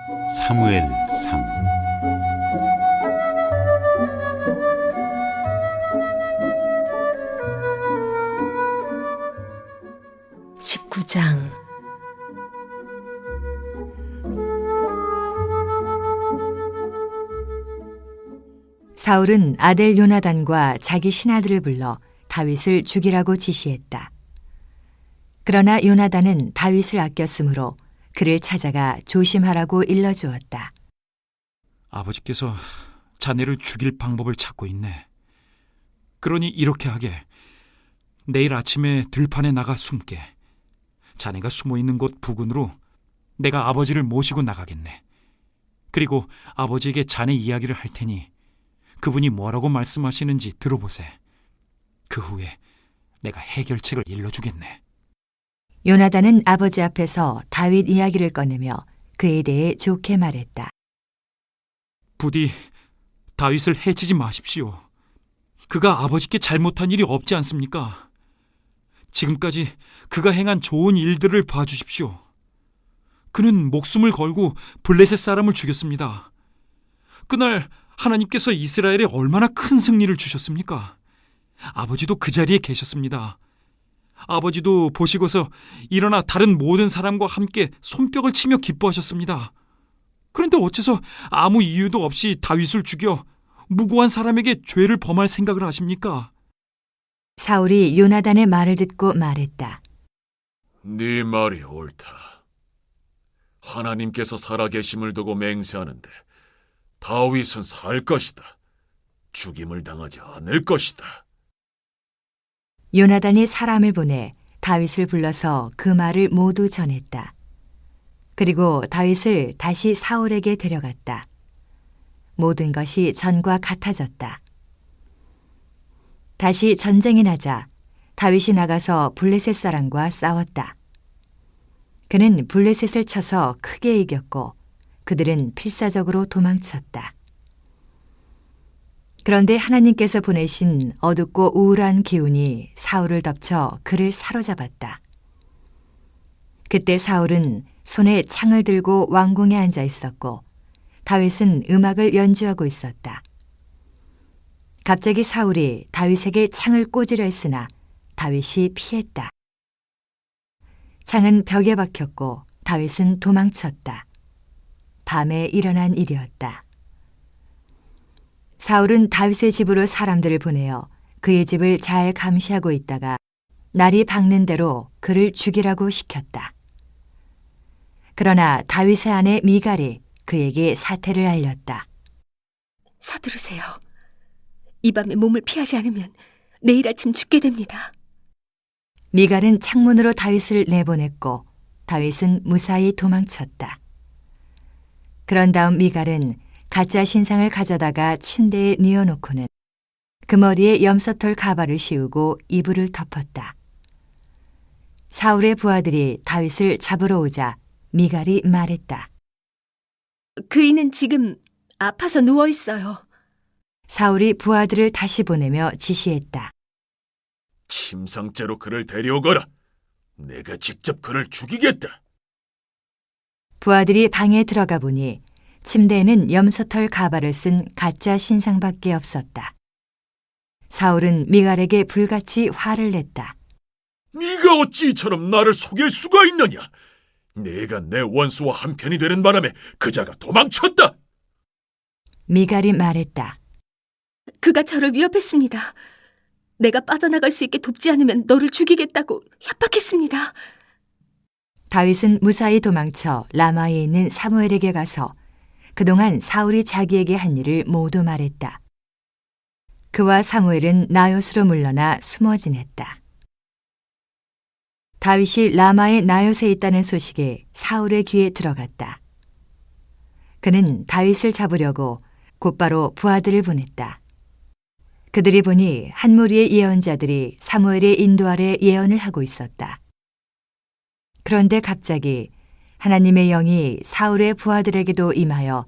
사무엘상 19장. 사울은 아들 요나단과 자기 신하들을 불러 다윗을 죽이라고 지시했다. 그러나 요나단은 다윗을 아꼈으므로 그를 찾아가 조심하라고 일러주었다. 아버지께서 자네를 죽일 방법을 찾고 있네. 그러니 이렇게 하게. 내일 아침에 들판에 나가 숨게. 자네가 숨어있는 곳 부근으로 내가 아버지를 모시고 나가겠네. 그리고 아버지에게 자네 이야기를 할 테니 그분이 뭐라고 말씀하시는지 들어보세. 그 후에 내가 해결책을 일러주겠네. 요나단은 아버지 앞에서 다윗 이야기를 꺼내며 그에 대해 좋게 말했다. 부디 다윗을 해치지 마십시오. 그가 아버지께 잘못한 일이 없지 않습니까? 지금까지 그가 행한 좋은 일들을 봐주십시오. 그는 목숨을 걸고 블레셋 사람을 죽였습니다. 그날 하나님께서 이스라엘에 얼마나 큰 승리를 주셨습니까? 아버지도 그 자리에 계셨습니다. 아버지도 보시고서 일어나 다른 모든 사람과 함께 손뼉을 치며 기뻐하셨습니다. 그런데 어째서 아무 이유도 없이 다윗을 죽여 무고한 사람에게 죄를 범할 생각을 하십니까? 사울이 요나단의 말을 듣고 말했다. 네 말이 옳다. 하나님께서 살아계심을 두고 맹세하는데 다윗은 살 것이다. 죽임을 당하지 않을 것이다. 요나단이 사람을 보내 다윗을 불러서 그 말을 모두 전했다. 그리고 다윗을 다시 사울에게 데려갔다. 모든 것이 전과 같아졌다. 다시 전쟁이 나자 다윗이 나가서 블레셋 사람과 싸웠다. 그는 블레셋을 쳐서 크게 이겼고 그들은 필사적으로 도망쳤다. 그런데 하나님께서 보내신 어둡고 우울한 기운이 사울을 덮쳐 그를 사로잡았다. 그때 사울은 손에 창을 들고 왕궁에 앉아 있었고 다윗은 음악을 연주하고 있었다. 갑자기 사울이 다윗에게 창을 꽂으려 했으나 다윗이 피했다. 창은 벽에 박혔고 다윗은 도망쳤다. 밤에 일어난 일이었다. 사울은 다윗의 집으로 사람들을 보내어 그의 집을 잘 감시하고 있다가 날이 밝는 대로 그를 죽이라고 시켰다. 그러나 다윗의 아내 미갈이 그에게 사태를 알렸다. 서두르세요. 이 밤에 몸을 피하지 않으면 내일 아침 죽게 됩니다. 미갈은 창문으로 다윗을 내보냈고 다윗은 무사히 도망쳤다. 그런 다음 미갈은 가짜 신상을 가져다가 침대에 뉘어놓고는 그 머리에 염소털 가발을 씌우고 이불을 덮었다. 사울의 부하들이 다윗을 잡으러 오자 미갈이 말했다. 그이는 지금 아파서 누워 있어요. 사울이 부하들을 다시 보내며 지시했다. 침상째로 그를 데려오거라. 내가 직접 그를 죽이겠다. 부하들이 방에 들어가 보니 침대에는 염소털 가발을 쓴 가짜 신상밖에 없었다. 사울은 미갈에게 불같이 화를 냈다. 네가 어찌 이처럼 나를 속일 수가 있느냐? 내가 내 원수와 한편이 되는 바람에 그자가 도망쳤다. 미갈이 말했다. 그가 저를 위협했습니다. 내가 빠져나갈 수 있게 돕지 않으면 너를 죽이겠다고 협박했습니다. 다윗은 무사히 도망쳐 라마에 있는 사무엘에게 가서 그동안 사울이 자기에게 한 일을 모두 말했다. 그와 사무엘은 나요스로 물러나 숨어 지냈다. 다윗이 라마의 나요스에 있다는 소식이 사울의 귀에 들어갔다. 그는 다윗을 잡으려고 곧바로 부하들을 보냈다. 그들이 보니 한 무리의 예언자들이 사무엘의 인도 아래 예언을 하고 있었다. 그런데 갑자기 하나님의 영이 사울의 부하들에게도 임하여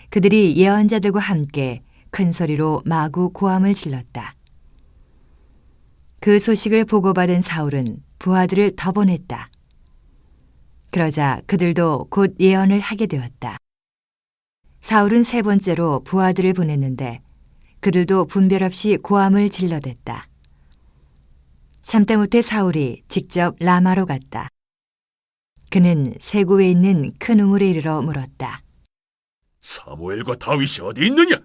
그들이 예언자들과 함께 큰 소리로 마구 고함을 질렀다. 그 소식을 보고받은 사울은 부하들을 더 보냈다. 그러자 그들도 곧 예언을 하게 되었다. 사울은 세 번째로 부하들을 보냈는데 그들도 분별 없이 고함을 질러댔다. 참다 못해 사울이 직접 라마로 갔다. 그는 세구에 있는 큰 우물에 이르러 물었다. 사무엘과 다윗이 어디 있느냐?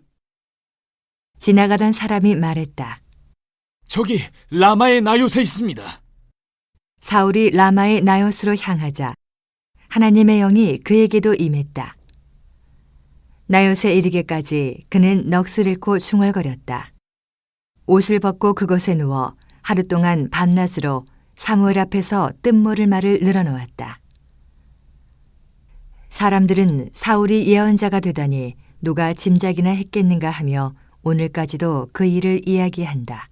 지나가던 사람이 말했다. 저기 라마의 나요새 있습니다. 사울이 라마의 나요스로 향하자 하나님의 영이 그에게도 임했다. 나요새 이르기까지 그는 넋을 잃고 중얼거렸다. 옷을 벗고 그곳에 누워 하루 동안 밤낮으로 사무엘 앞에서 뜻모를 말을 늘어놓았다. 사람들은 사울이 예언자가 되다니 누가 짐작이나 했겠는가 하며 오늘까지도 그 일을 이야기한다.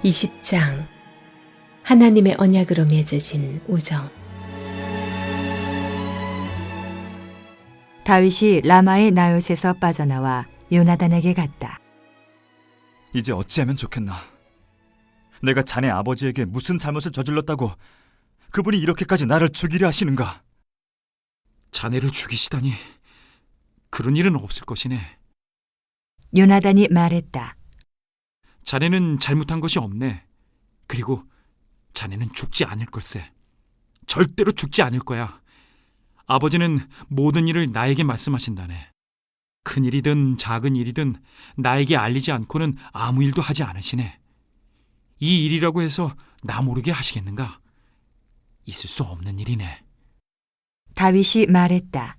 (20장) 하나님의 언약으로 맺어진 우정. 다윗이 라마의 나요새에서 빠져나와 요나단에게 갔다. 이제 어찌하면 좋겠나? 내가 자네 아버지에게 무슨 잘못을 저질렀다고 그분이 이렇게까지 나를 죽이려 하시는가? 자네를 죽이시다니 그런 일은 없을 것이네. 요나단이 말했다. 자네는 잘못한 것이 없네. 그리고 자네는 죽지 않을 걸세. 절대로 죽지 않을 거야. 아버지는 모든 일을 나에게 말씀하신다네. 큰 일이든 작은 일이든 나에게 알리지 않고는 아무 일도 하지 않으시네. 이 일이라고 해서 나 모르게 하시겠는가? 있을 수 없는 일이네. 다윗이 말했다.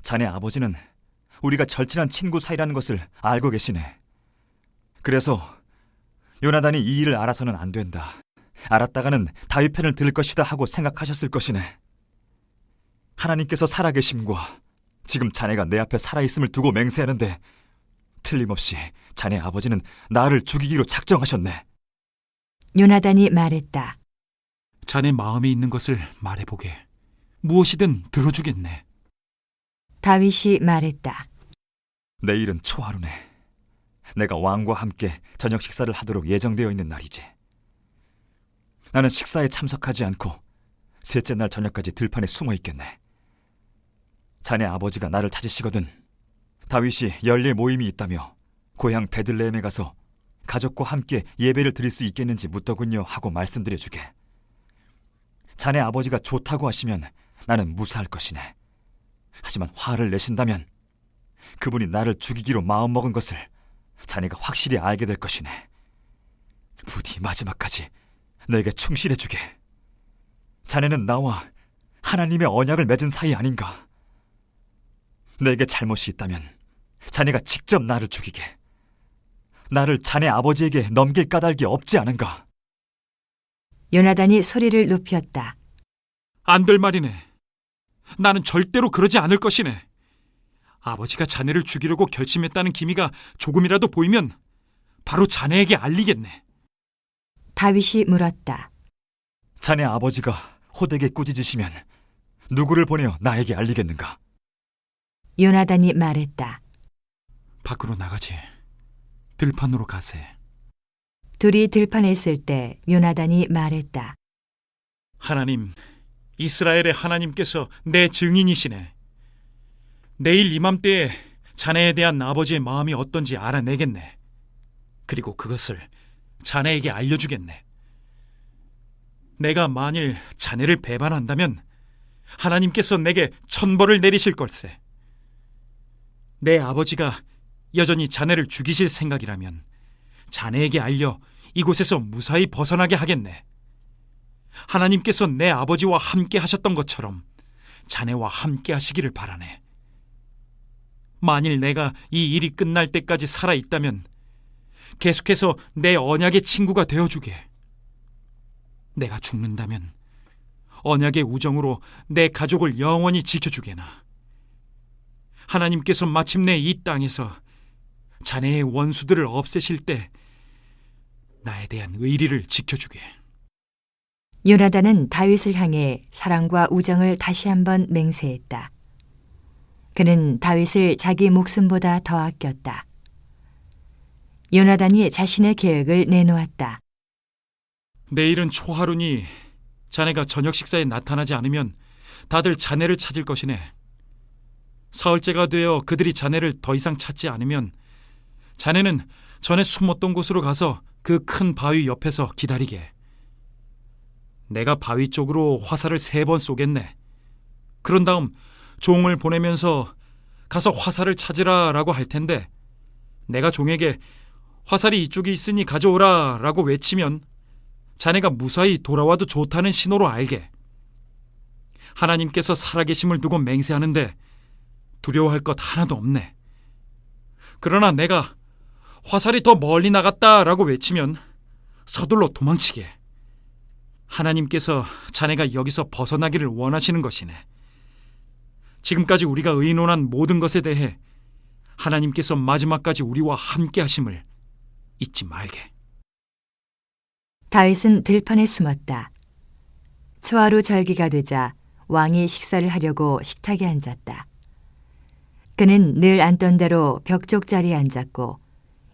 자네 아버지는 우리가 절친한 친구 사이라는 것을 알고 계시네. 그래서 요나단이 이 일을 알아서는 안 된다. 알았다가는 다윗 편을 들 것이다 하고 생각하셨을 것이네. 하나님께서 살아계심과 지금 자네가 내 앞에 살아있음을 두고 맹세하는데 틀림없이 자네 아버지는 나를 죽이기로 작정하셨네. 요나단이 말했다. 자네 마음에 있는 것을 말해보게. 무엇이든 들어주겠네. 다윗이 말했다. 내일은 초하루네. 내가 왕과 함께 저녁 식사를 하도록 예정되어 있는 날이지. 나는 식사에 참석하지 않고 셋째 날 저녁까지 들판에 숨어 있겠네. 자네 아버지가 나를 찾으시거든 다윗이 연례 모임이 있다며 고향 베들레헴에 가서 가족과 함께 예배를 드릴 수 있겠는지 묻더군요 하고 말씀드려주게. 자네 아버지가 좋다고 하시면 나는 무사할 것이네. 하지만 화를 내신다면 그분이 나를 죽이기로 마음먹은 것을 자네가 확실히 알게 될 것이네. 부디 마지막까지 내게 충실해주게. 자네는 나와 하나님의 언약을 맺은 사이 아닌가? 내게 잘못이 있다면 자네가 직접 나를 죽이게. 나를 자네 아버지에게 넘길 까닭이 없지 않은가? 요나단이 소리를 높였다. 안 될 말이네. 나는 절대로 그러지 않을 것이네. 아버지가 자네를 죽이려고 결심했다는 기미가 조금이라도 보이면 바로 자네에게 알리겠네. 다윗이 물었다. 자네 아버지가 호되게 꾸짖으시면 누구를 보내어 나에게 알리겠는가? 요나단이 말했다. 밖으로 나가지. 들판으로 가세. 둘이 들판에 있을 때 요나단이 말했다. 하나님, 이스라엘의 하나님께서 내 증인이시네. 내일 이맘때에 자네에 대한 아버지의 마음이 어떤지 알아내겠네. 그리고 그것을 자네에게 알려주겠네. 내가 만일 자네를 배반한다면 하나님께서 내게 천벌을 내리실 걸세. 내 아버지가 여전히 자네를 죽이실 생각이라면 자네에게 알려 이곳에서 무사히 벗어나게 하겠네. 하나님께서 내 아버지와 함께 하셨던 것처럼 자네와 함께 하시기를 바라네. 만일 내가 이 일이 끝날 때까지 살아있다면 계속해서 내 언약의 친구가 되어주게. 내가 죽는다면 언약의 우정으로 내 가족을 영원히 지켜주게나. 하나님께서 마침내 이 땅에서 자네의 원수들을 없애실 때 나에 대한 의리를 지켜주게. 요나단은 다윗을 향해 사랑과 우정을 다시 한번 맹세했다. 그는 다윗을 자기 목숨보다 더 아꼈다. 요나단이 자신의 계획을 내놓았다. 내일은 초하루니 자네가 저녁 식사에 나타나지 않으면 다들 자네를 찾을 것이네. 사흘째가 되어 그들이 자네를 더 이상 찾지 않으면 자네는 전에 숨었던 곳으로 가서 그 큰 바위 옆에서 기다리게. 내가 바위 쪽으로 화살을 3번 쏘겠네. 그런 다음 종을 보내면서 가서 화살을 찾으라 라고 할 텐데, 내가 종에게 화살이 이쪽에 있으니 가져오라 라고 외치면 자네가 무사히 돌아와도 좋다는 신호로 알게. 하나님께서 살아계심을 두고 맹세하는데 두려워할 것 하나도 없네. 그러나 내가 화살이 더 멀리 나갔다라고 외치면 서둘러 도망치게. 하나님께서 자네가 여기서 벗어나기를 원하시는 것이네. 지금까지 우리가 의논한 모든 것에 대해 하나님께서 마지막까지 우리와 함께 하심을 잊지 말게. 다윗은 들판에 숨었다. 초하루 절기가 되자 왕이 식사를 하려고 식탁에 앉았다. 그는 늘 앉던 대로 벽쪽 자리에 앉았고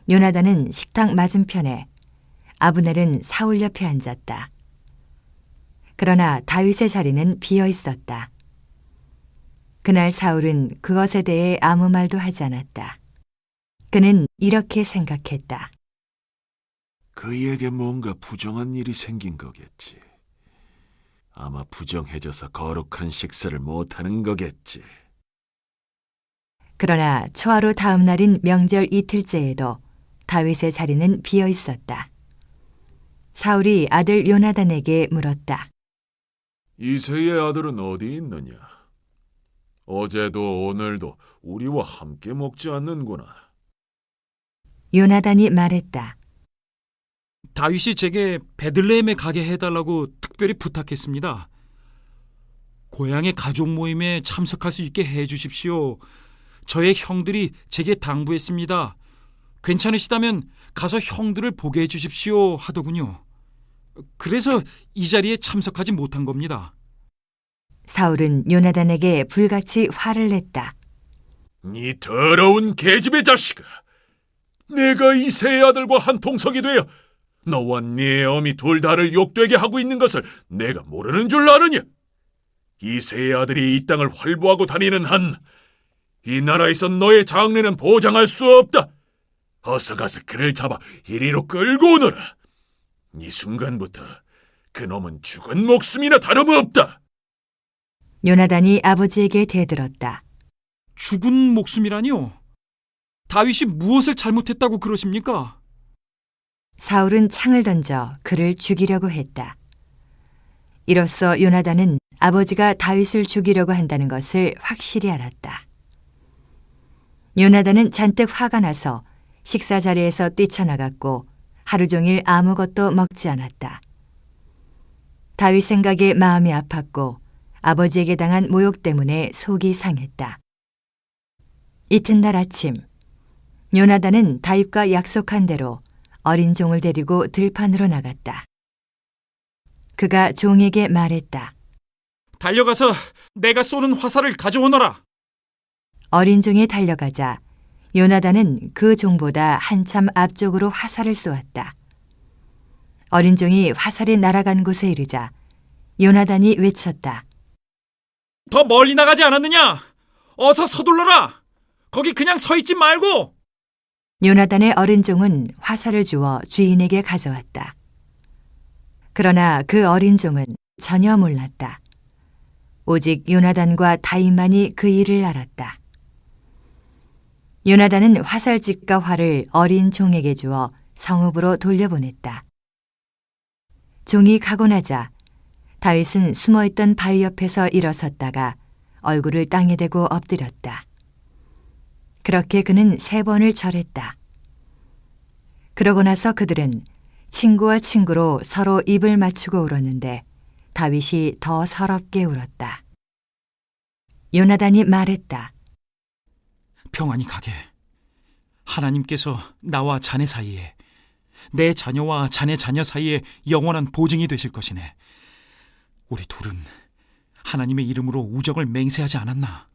요나단은 식탁 맞은편에, 아브넬은 사울 옆에 앉았다. 그러나 다윗의 자리는 비어 있었다. 그날 사울은 그것에 대해 아무 말도 하지 않았다. 그는 이렇게 생각했다. 그에게 뭔가 부정한 일이 생긴 거겠지. 아마 부정해져서 거룩한 식사를 못하는 거겠지. 그러나 초하루 다음 날인 명절 이틀째에도 다윗의 자리는 비어 있었다. 사울이 아들 요나단에게 물었다. 이새의 아들은 어디 있느냐? 어제도 오늘도 우리와 함께 먹지 않는구나. 요나단이 말했다. 다윗이 제게 베들레헴에 가게 해달라고 특별히 부탁했습니다. 고향의 가족 모임에 참석할 수 있게 해주십시오. 저의 형들이 제게 당부했습니다. 괜찮으시다면 가서 형들을 보게 해주십시오 하더군요. 그래서 이 자리에 참석하지 못한 겁니다. 사울은 요나단에게 불같이 화를 냈다. 네 더러운 계집의 자식아! 내가 이새의 아들과 한 통석이 되어 너와 네 어미 둘 다를 욕되게 하고 있는 것을 내가 모르는 줄 아느냐? 이새의 아들이 이 땅을 활보하고 다니는 한 이 나라에서 너의 장래는 보장할 수 없다. 어서 가서 그를 잡아 이리로 끌고 오너라. 이 순간부터 그놈은 죽은 목숨이나 다름없다. 요나단이 아버지에게 대들었다. 죽은 목숨이라니요? 다윗이 무엇을 잘못했다고 그러십니까? 사울은 창을 던져 그를 죽이려고 했다. 이로써 요나단은 아버지가 다윗을 죽이려고 한다는 것을 확실히 알았다. 요나단은 잔뜩 화가 나서 식사 자리에서 뛰쳐나갔고 하루 종일 아무것도 먹지 않았다. 다윗 생각에 마음이 아팠고 아버지에게 당한 모욕 때문에 속이 상했다. 이튿날 아침, 요나단은 다윗과 약속한 대로 어린 종을 데리고 들판으로 나갔다. 그가 종에게 말했다. 달려가서 내가 쏘는 화살을 가져오너라. 어린 종이 달려가자 요나단은 그 종보다 한참 앞쪽으로 화살을 쏘았다. 어린 종이 화살이 날아간 곳에 이르자 요나단이 외쳤다. 더 멀리 나가지 않았느냐? 어서 서둘러라. 거기 그냥 서 있지 말고. 요나단의 어린 종은 화살을 주어 주인에게 가져왔다. 그러나 그 어린 종은 전혀 몰랐다. 오직 요나단과 다윗만이 그 일을 알았다. 요나단은 화살집과 활을 어린 종에게 주어 성읍으로 돌려보냈다. 종이 가고 나자 다윗은 숨어있던 바위 옆에서 일어섰다가 얼굴을 땅에 대고 엎드렸다. 그렇게 그는 3번을 절했다. 그러고 나서 그들은 친구와 친구로 서로 입을 맞추고 울었는데 다윗이 더 서럽게 울었다. 요나단이 말했다. 평안히 가게. 하나님께서 나와 자네 사이에, 내 자녀와 자네 자녀 사이에 영원한 보증이 되실 것이네. 우리 둘은 하나님의 이름으로 우정을 맹세하지 않았나?